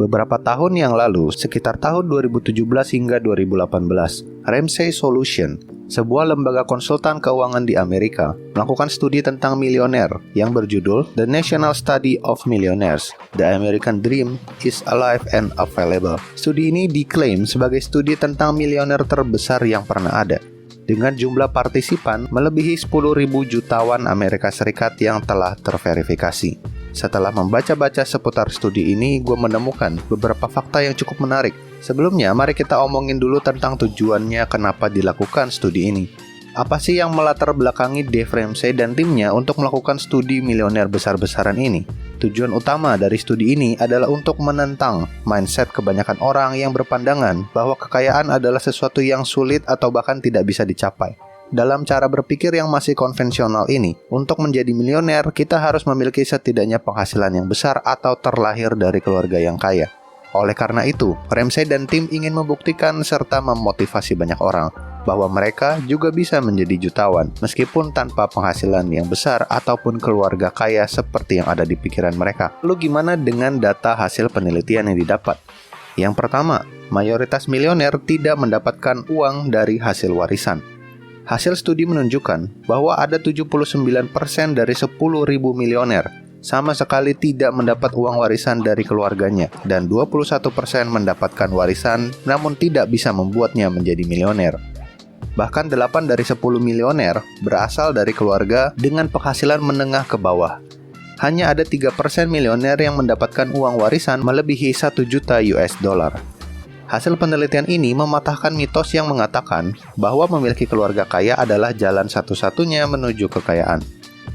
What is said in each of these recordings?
Beberapa tahun yang lalu, sekitar tahun 2017 hingga 2018, Ramsey Solutions, sebuah lembaga konsultan keuangan di Amerika, melakukan studi tentang milioner yang berjudul The National Study of Millionaires, The American Dream is Alive and Available. Studi ini diklaim sebagai studi tentang milioner terbesar yang pernah ada, dengan jumlah partisipan melebihi 10.000 jutawan Amerika Serikat yang telah terverifikasi. Setelah membaca-baca seputar studi ini, gue menemukan beberapa fakta yang cukup menarik. Sebelumnya, mari kita omongin dulu tentang tujuannya kenapa dilakukan studi ini. Apa sih yang melatar belakangi Dave Ramsey dan timnya untuk melakukan studi milioner besar-besaran ini? Tujuan utama dari studi ini adalah untuk menentang mindset kebanyakan orang yang berpandangan bahwa kekayaan adalah sesuatu yang sulit atau bahkan tidak bisa dicapai. Dalam cara berpikir yang masih konvensional ini, untuk menjadi milioner, kita harus memiliki setidaknya penghasilan yang besar atau terlahir dari keluarga yang kaya. Oleh karena itu, Ramsey dan tim ingin membuktikan serta memotivasi banyak orang bahwa mereka juga bisa menjadi jutawan meskipun tanpa penghasilan yang besar ataupun keluarga kaya seperti yang ada di pikiran mereka. Lalu gimana dengan data hasil penelitian yang didapat? Yang pertama, mayoritas milioner tidak mendapatkan uang dari hasil warisan. Hasil studi menunjukkan bahwa ada 79% dari 10.000 milioner sama sekali tidak mendapat uang warisan dari keluarganya, dan 21% mendapatkan warisan namun tidak bisa membuatnya menjadi milioner. Bahkan 8 dari 10 milioner berasal dari keluarga dengan penghasilan menengah ke bawah. Hanya ada 3% milioner yang mendapatkan uang warisan melebihi 1 juta US dollar. Hasil penelitian ini mematahkan mitos yang mengatakan bahwa memiliki keluarga kaya adalah jalan satu-satunya menuju kekayaan.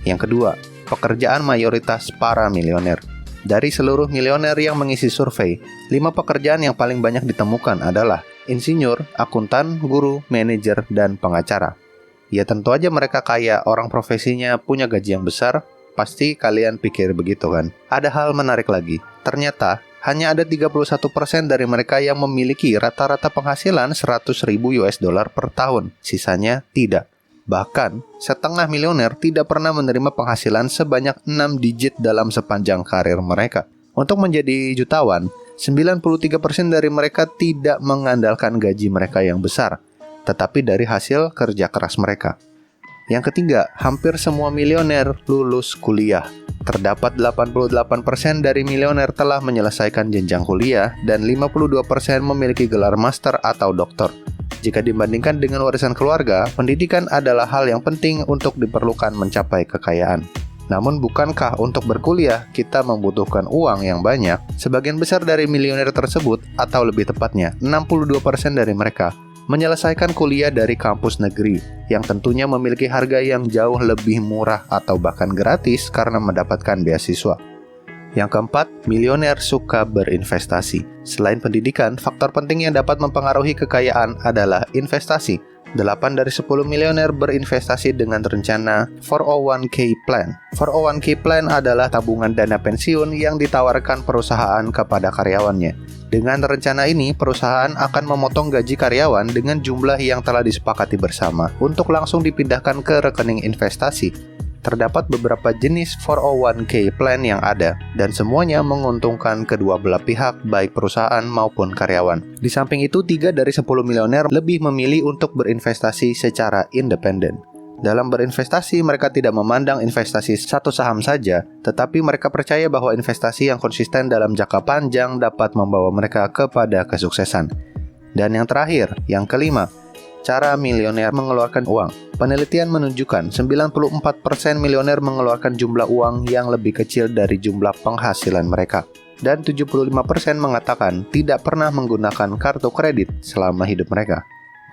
Yang kedua, pekerjaan mayoritas para milioner. Dari seluruh milioner yang mengisi survei, 5 pekerjaan yang paling banyak ditemukan adalah insinyur, akuntan, guru, manajer, dan pengacara. Ya tentu aja mereka kaya, orang profesinya punya gaji yang besar, pasti kalian pikir begitu kan? Ada hal menarik lagi, ternyata hanya ada 31% dari mereka yang memiliki rata-rata penghasilan 100.000 US dollar per tahun, sisanya tidak. Bahkan, setengah milioner tidak pernah menerima penghasilan sebanyak 6 digit dalam sepanjang karir mereka. Untuk menjadi jutawan, 93% dari mereka tidak mengandalkan gaji mereka yang besar, tetapi dari hasil kerja keras mereka. Yang ketiga, hampir semua milioner lulus kuliah. Terdapat 88% dari milioner telah menyelesaikan jenjang kuliah dan 52% memiliki gelar master atau doktor. Jika dibandingkan dengan warisan keluarga, pendidikan adalah hal yang penting untuk diperlukan mencapai kekayaan. Namun bukankah untuk berkuliah kita membutuhkan uang yang banyak? Sebagian besar dari milioner tersebut, atau lebih tepatnya 62% dari mereka, menyelesaikan kuliah dari kampus negeri yang tentunya memiliki harga yang jauh lebih murah atau bahkan gratis karena mendapatkan beasiswa. Yang keempat, milioner suka berinvestasi. Selain pendidikan, faktor penting yang dapat mempengaruhi kekayaan adalah investasi. 8 dari 10 milioner berinvestasi dengan rencana 401k plan. 401k plan adalah tabungan dana pensiun yang ditawarkan perusahaan kepada karyawannya. Dengan rencana ini, perusahaan akan memotong gaji karyawan dengan jumlah yang telah disepakati bersama untuk langsung dipindahkan ke rekening investasi. Terdapat beberapa jenis 401k plan yang ada, dan semuanya menguntungkan kedua belah pihak, baik perusahaan maupun karyawan. Di samping itu, 3 dari 10 milioner lebih memilih untuk berinvestasi secara independen. Dalam berinvestasi, mereka tidak memandang investasi satu saham saja, tetapi mereka percaya bahwa investasi yang konsisten dalam jangka panjang dapat membawa mereka kepada kesuksesan. Dan yang terakhir, yang kelima, cara milioner mengeluarkan uang. Penelitian menunjukkan 94% milioner mengeluarkan jumlah uang yang lebih kecil dari jumlah penghasilan mereka. Dan 75% mengatakan tidak pernah menggunakan kartu kredit selama hidup mereka.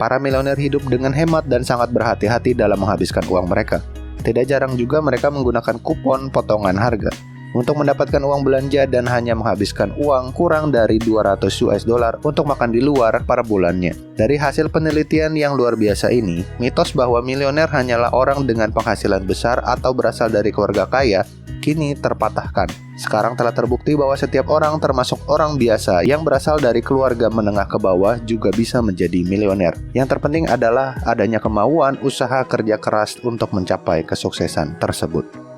Para milioner hidup dengan hemat dan sangat berhati-hati dalam menghabiskan uang mereka. Tidak jarang juga mereka menggunakan kupon potongan harga untuk mendapatkan uang belanja dan hanya menghabiskan uang kurang dari 200 US dollar untuk makan di luar per bulannya. Dari hasil penelitian yang luar biasa ini, mitos bahwa milioner hanyalah orang dengan penghasilan besar atau berasal dari keluarga kaya kini terpatahkan. Sekarang telah terbukti bahwa setiap orang, termasuk orang biasa yang berasal dari keluarga menengah ke bawah, juga bisa menjadi milioner. Yang terpenting adalah adanya kemauan usaha kerja keras untuk mencapai kesuksesan tersebut.